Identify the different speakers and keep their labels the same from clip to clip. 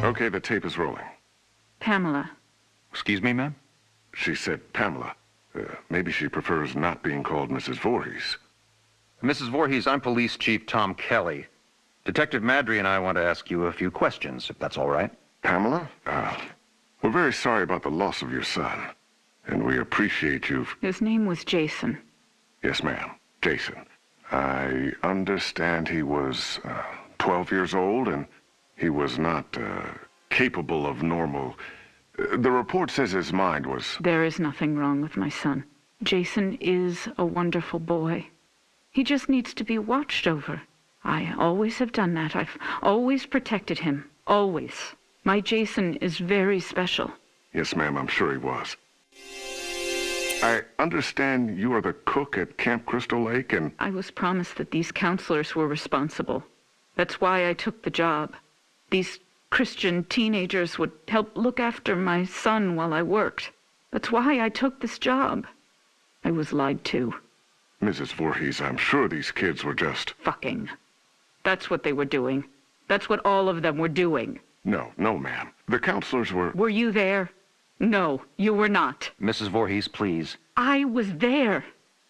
Speaker 1: Okay, the tape is rolling.
Speaker 2: Pamela.
Speaker 3: Excuse me, ma'am?
Speaker 1: She said Pamela. Maybe she prefers not being called Mrs. Voorhees.
Speaker 3: Mrs. Voorhees, I'm Police Chief Tom Kelly. Detective Madry and I want to ask you a few questions, if that's all right.
Speaker 1: Pamela, we're very sorry about the loss of your son, and we appreciate you.
Speaker 2: His name was Jason.
Speaker 1: Yes, ma'am. Jason. I understand he was 12 years old, and he was not capable of normal. The report says his mind was...
Speaker 2: There is nothing wrong with my son. Jason is a wonderful boy. He just needs to be watched over. I always have done that. I've always protected him. Always. My Jason is very special.
Speaker 1: Yes, ma'am, I'm sure he was. I understand you are the cook at Camp Crystal Lake, and...
Speaker 2: I was promised that these counselors were responsible. That's why I took the job. These Christian teenagers would help look after my son while I worked. That's why I took this job. I was lied to.
Speaker 1: Mrs. Voorhees, I'm sure these kids were just...
Speaker 2: Fucking. That's what they were doing. That's what all of them were doing.
Speaker 1: No, ma'am. The counselors were...
Speaker 2: Were you there? No, you were not.
Speaker 3: Mrs. Voorhees, please.
Speaker 2: I was there,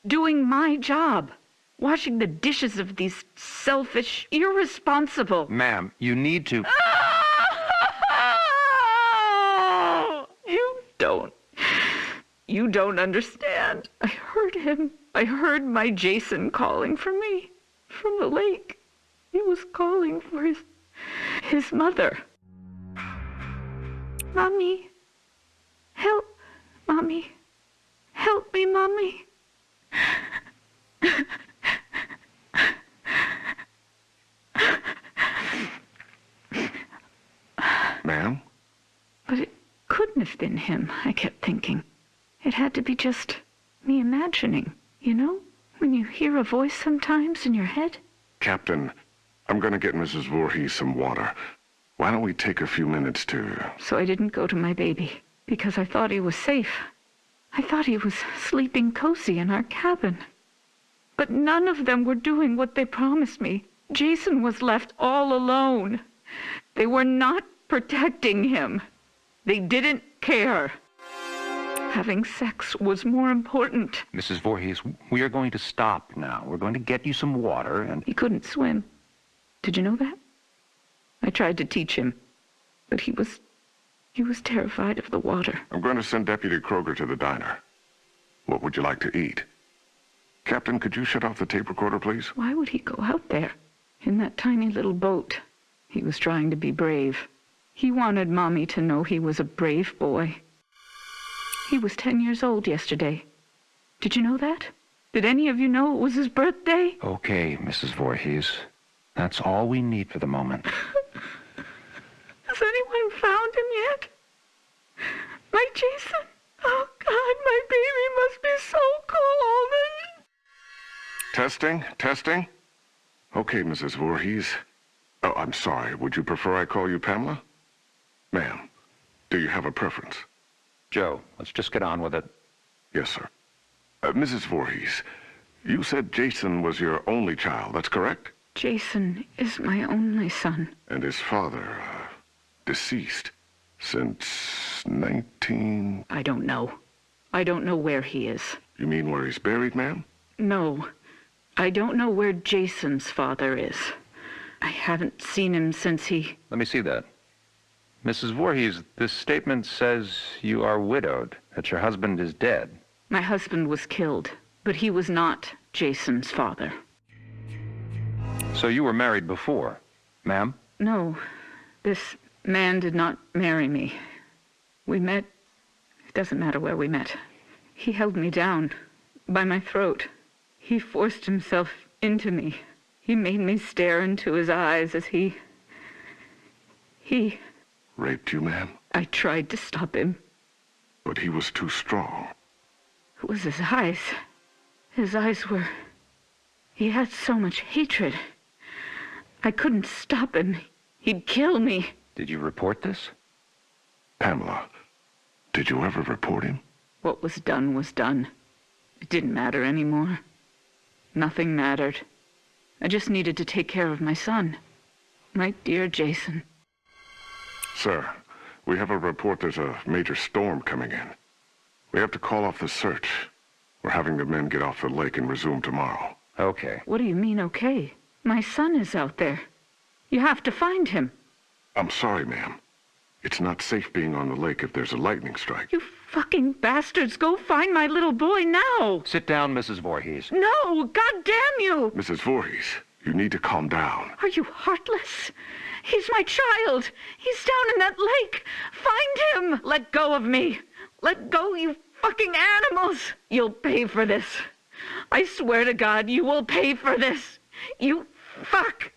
Speaker 2: doing my job, washing the dishes of these selfish, irresponsible...
Speaker 3: Ma'am, you need to...
Speaker 2: You don't understand. I heard him. I heard my Jason calling for me from the lake. He was calling for his mother. Mommy, help, Mommy. Help me, Mommy.
Speaker 1: Ma'am?
Speaker 2: But it couldn't have been him, I kept thinking. It had to be just me imagining, you know? When you hear a voice sometimes in your head.
Speaker 1: Captain, I'm going to get Mrs. Voorhees some water. Why don't we take a few minutes to...
Speaker 2: So I didn't go to my baby, because I thought he was safe. I thought he was sleeping cozy in our cabin. But none of them were doing what they promised me. Jason was left all alone. They were not protecting him. They didn't care. Having sex was more important.
Speaker 3: Mrs. Voorhees, we are going to stop now. We're going to get you some water and...
Speaker 2: He couldn't swim. Did you know that? I tried to teach him, but he was terrified of the water.
Speaker 1: I'm going to send Deputy Kroger to the diner. What would you like to eat? Captain, could you shut off the tape recorder, please?
Speaker 2: Why would he go out there in that tiny little boat? He was trying to be brave. He wanted Mommy to know he was a brave boy. He was 10 years old yesterday. Did you know that? Did any of you know it was his birthday?
Speaker 3: Okay, Mrs. Voorhees. That's all we need for the moment.
Speaker 2: Has anyone found him yet? My Jason? Oh, God, my baby must be so cold.
Speaker 1: Testing? Okay, Mrs. Voorhees. Oh, I'm sorry. Would you prefer I call you Pamela? Ma'am, do you have a preference?
Speaker 3: Joe, let's just get on with it.
Speaker 1: Yes, sir. Mrs. Voorhees, you said Jason was your only child, that's correct?
Speaker 2: Jason is my only son.
Speaker 1: And his father, deceased since 19...
Speaker 2: I don't know. I don't know where he is.
Speaker 1: You mean where he's buried, ma'am?
Speaker 2: No. I don't know where Jason's father is. I haven't seen him since he...
Speaker 3: Let me see that. Mrs. Voorhees, this statement says you are widowed, that your husband is dead.
Speaker 2: My husband was killed, but he was not Jason's father.
Speaker 3: So you were married before, ma'am?
Speaker 2: No. This man did not marry me. We met... It doesn't matter where we met. He held me down by my throat. He forced himself into me. He made me stare into his eyes as he...
Speaker 1: Raped you, ma'am?
Speaker 2: I tried to stop him.
Speaker 1: But he was too strong.
Speaker 2: It was his eyes. His eyes were... He had so much hatred. I couldn't stop him. He'd kill me.
Speaker 3: Did you report this?
Speaker 1: Pamela, did you ever report him?
Speaker 2: What was done was done. It didn't matter anymore. Nothing mattered. I just needed to take care of my son. My dear Jason.
Speaker 1: Sir, we have a report there's a major storm coming in. We have to call off the search. We're having the men get off the lake and resume tomorrow.
Speaker 3: Okay.
Speaker 2: What do you mean, okay? My son is out there. You have to find him.
Speaker 1: I'm sorry, ma'am. It's not safe being on the lake if there's a lightning strike.
Speaker 2: You fucking bastards, go find my little boy now!
Speaker 3: Sit down, Mrs. Voorhees.
Speaker 2: No! God damn you!
Speaker 1: Mrs. Voorhees, you need to calm down.
Speaker 2: Are you heartless? He's my child! He's down in that lake! Find him! Let go of me! Let go, you fucking animals! You'll pay for this. I swear to God, you will pay for this. You fuck!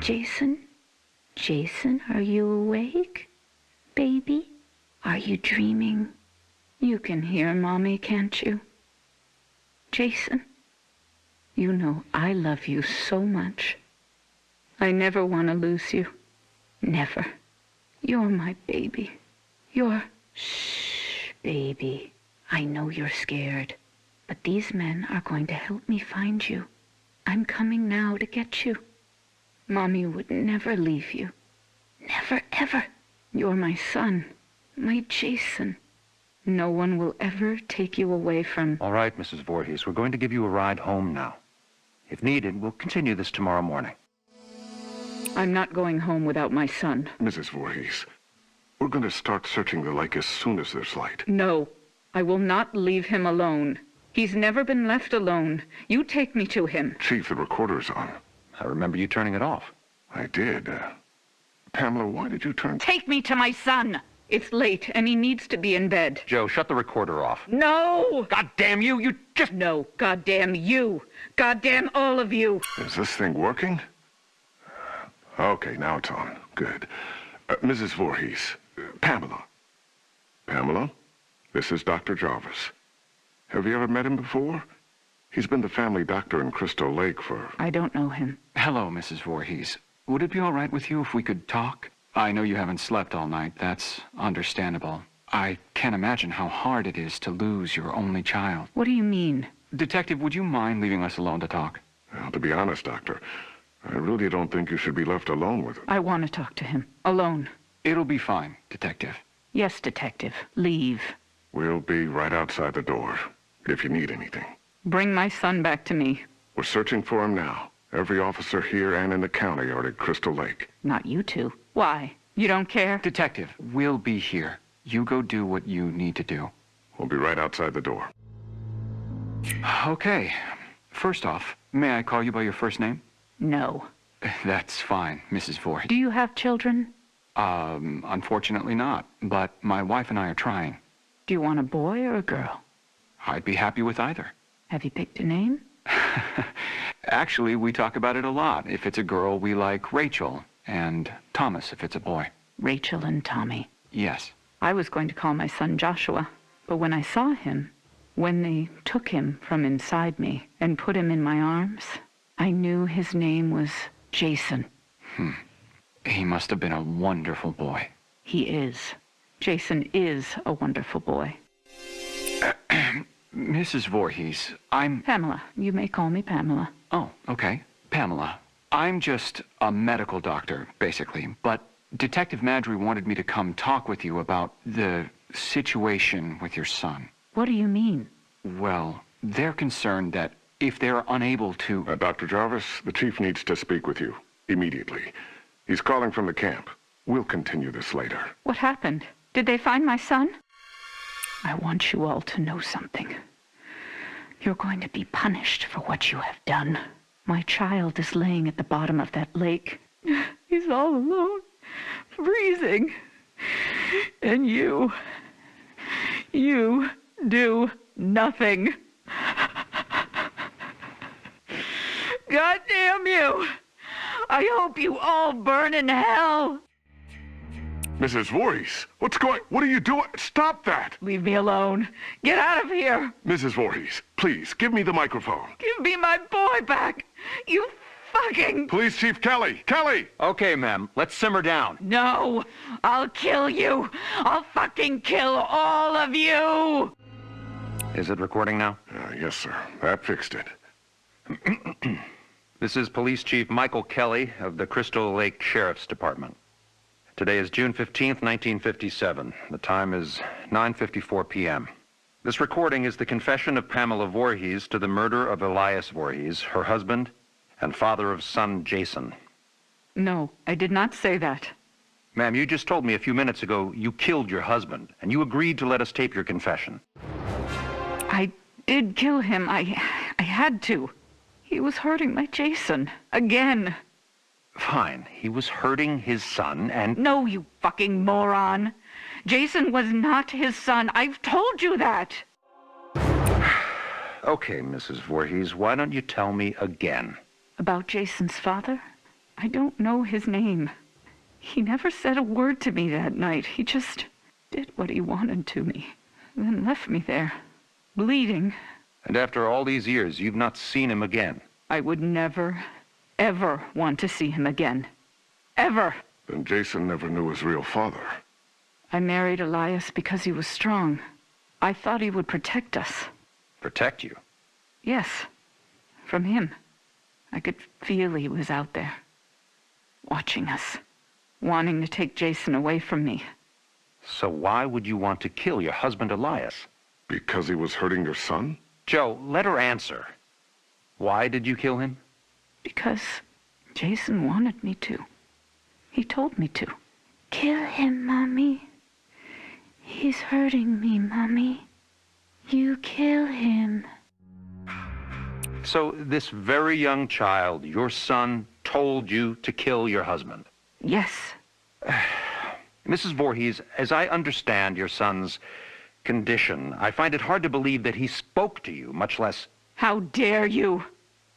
Speaker 2: Jason? Jason, are you awake? Baby? Are you dreaming? You can hear Mommy, can't you? Jason, you know I love you so much. I never want to lose you. Never. You're my baby. Shh, baby. I know you're scared, but these men are going to help me find you. I'm coming now to get you. Mommy would never leave you. Never, ever. You're my son, my Jason. No one will ever take you away from...
Speaker 3: All right, Mrs. Voorhees, we're going to give you a ride home now. If needed, we'll continue this tomorrow morning.
Speaker 2: I'm not going home without my son.
Speaker 1: Mrs. Voorhees, we're going to start searching the lake as soon as there's light.
Speaker 2: No, I will not leave him alone. He's never been left alone. You take me to him.
Speaker 1: Chief, the recorder's on.
Speaker 3: I remember you turning it off.
Speaker 1: I did. Pamela, why did you turn...
Speaker 2: Take me to my son! It's late, and he needs to be in bed.
Speaker 3: Joe, shut the recorder off.
Speaker 2: No!
Speaker 3: God damn you! You just...
Speaker 2: No, goddamn you! Goddamn all of you!
Speaker 1: Is this thing working? Okay, now it's on. Good. Mrs. Voorhees, Pamela. Pamela, this is Dr. Jarvis. Have you ever met him before? He's been the family doctor in Crystal Lake for...
Speaker 2: I don't know him.
Speaker 4: Hello, Mrs. Voorhees. Would it be all right with you if we could talk? I know you haven't slept all night. That's understandable. I can't imagine how hard it is to lose your only child.
Speaker 2: What do you mean?
Speaker 4: Detective, would you mind leaving us alone to talk?
Speaker 1: Well, to be honest, Doctor, I really don't think you should be left alone with him.
Speaker 2: I want to talk to him. Alone.
Speaker 4: It'll be fine, Detective.
Speaker 2: Yes, Detective. Leave.
Speaker 1: We'll be right outside the door, if you need anything.
Speaker 2: Bring my son back to me.
Speaker 1: We're searching for him now. Every officer here and in the county are at Crystal Lake.
Speaker 2: Not you two. Why? You don't care?
Speaker 4: Detective, we'll be here. You go do what you need to do.
Speaker 1: We'll be right outside the door.
Speaker 4: Okay. First off, may I call you by your first name?
Speaker 2: No.
Speaker 4: That's fine, Mrs. Voorhees.
Speaker 2: Do you have children?
Speaker 4: Unfortunately not, but my wife and I are trying.
Speaker 2: Do you want a boy or a girl?
Speaker 4: I'd be happy with either.
Speaker 2: Have you picked a name?
Speaker 4: Actually, we talk about it a lot. If it's a girl, we like Rachel, and Thomas if it's a boy.
Speaker 2: Rachel and Tommy.
Speaker 4: Yes.
Speaker 2: I was going to call my son Joshua, but when I saw him, when they took him from inside me and put him in my arms, I knew his name was Jason.
Speaker 4: He must have been a wonderful boy.
Speaker 2: He is. Jason is a wonderful boy.
Speaker 4: Mrs. Voorhees, I'm...
Speaker 2: Pamela. You may call me Pamela.
Speaker 4: Oh, okay. Pamela. I'm just a medical doctor, basically, but Detective Madry wanted me to come talk with you about the situation with your son.
Speaker 2: What do you mean?
Speaker 4: Well, they're concerned that if they're unable to...
Speaker 1: Dr. Jarvis, the chief needs to speak with you immediately. He's calling from the camp. We'll continue this later.
Speaker 2: What happened? Did they find my son? I want you all to know something. You're going to be punished for what you have done. My child is laying at the bottom of that lake. He's all alone, freezing. And you do nothing. God damn you! I hope you all burn in hell!
Speaker 1: Mrs. Voorhees, what are you doing? Stop that!
Speaker 2: Leave me alone. Get out of here!
Speaker 1: Mrs. Voorhees, please, give me the microphone.
Speaker 2: Give me my boy back! You fucking...
Speaker 1: Police Chief Kelly! Kelly!
Speaker 3: Okay, ma'am. Let's simmer down.
Speaker 2: No! I'll kill you! I'll fucking kill all of you!
Speaker 3: Is it recording now?
Speaker 1: Yes, sir. That fixed it.
Speaker 3: This is Police Chief Michael Kelly of the Crystal Lake Sheriff's Department. Today is June 15th, 1957. The time is 9:54 p.m. This recording is the confession of Pamela Voorhees to the murder of Elias Voorhees, her husband, and father of son Jason.
Speaker 2: No, I did not say that.
Speaker 3: Ma'am, you just told me a few minutes ago you killed your husband, and you agreed to let us tape your confession.
Speaker 2: I did kill him. I had to. He was hurting my Jason. Again.
Speaker 3: Fine. He was hurting his son, and...
Speaker 2: No, you fucking moron. Jason was not his son. I've told you that.
Speaker 3: Okay, Mrs. Voorhees, why don't you tell me again?
Speaker 2: About Jason's father? I don't know his name. He never said a word to me that night. He just did what he wanted to me, then left me there, bleeding.
Speaker 3: And after all these years, you've not seen him again?
Speaker 2: I would never, ever want to see him again. Ever.
Speaker 1: Then Jason never knew his real father.
Speaker 2: I married Elias because he was strong. I thought he would protect us.
Speaker 3: Protect you?
Speaker 2: Yes, from him. I could feel he was out there, watching us, wanting to take Jason away from me.
Speaker 3: So why would you want to kill your husband, Elias?
Speaker 1: Because he was hurting your son?
Speaker 3: Joe, let her answer. Why did you kill him?
Speaker 2: Because Jason wanted me to. He told me to.
Speaker 5: Kill him, Mommy. He's hurting me, Mommy. You kill him.
Speaker 3: So this very young child, your son, told you to kill your husband?
Speaker 2: Yes.
Speaker 3: Mrs. Voorhees, as I understand your son's condition, I find it hard to believe that he spoke to you, much less...
Speaker 2: How dare you?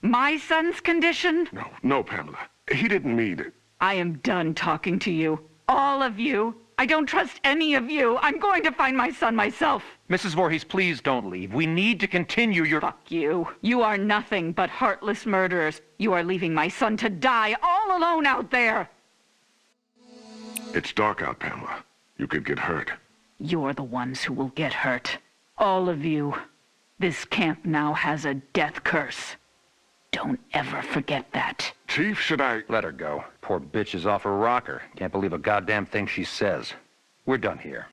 Speaker 2: My son's condition?
Speaker 1: No, Pamela. He didn't mean it.
Speaker 2: I am done talking to you. All of you. I don't trust any of you. I'm going to find my son myself.
Speaker 3: Mrs. Voorhees, please don't leave. We need to continue your...
Speaker 2: Fuck you. You are nothing but heartless murderers. You are leaving my son to die all alone out there.
Speaker 1: It's dark out, Pamela. You could get hurt.
Speaker 2: You're the ones who will get hurt. All of you. This camp now has a death curse. Don't ever forget that.
Speaker 1: Chief, should I...
Speaker 3: Let her go. Poor bitch is off her rocker. Can't believe a goddamn thing she says. We're done here.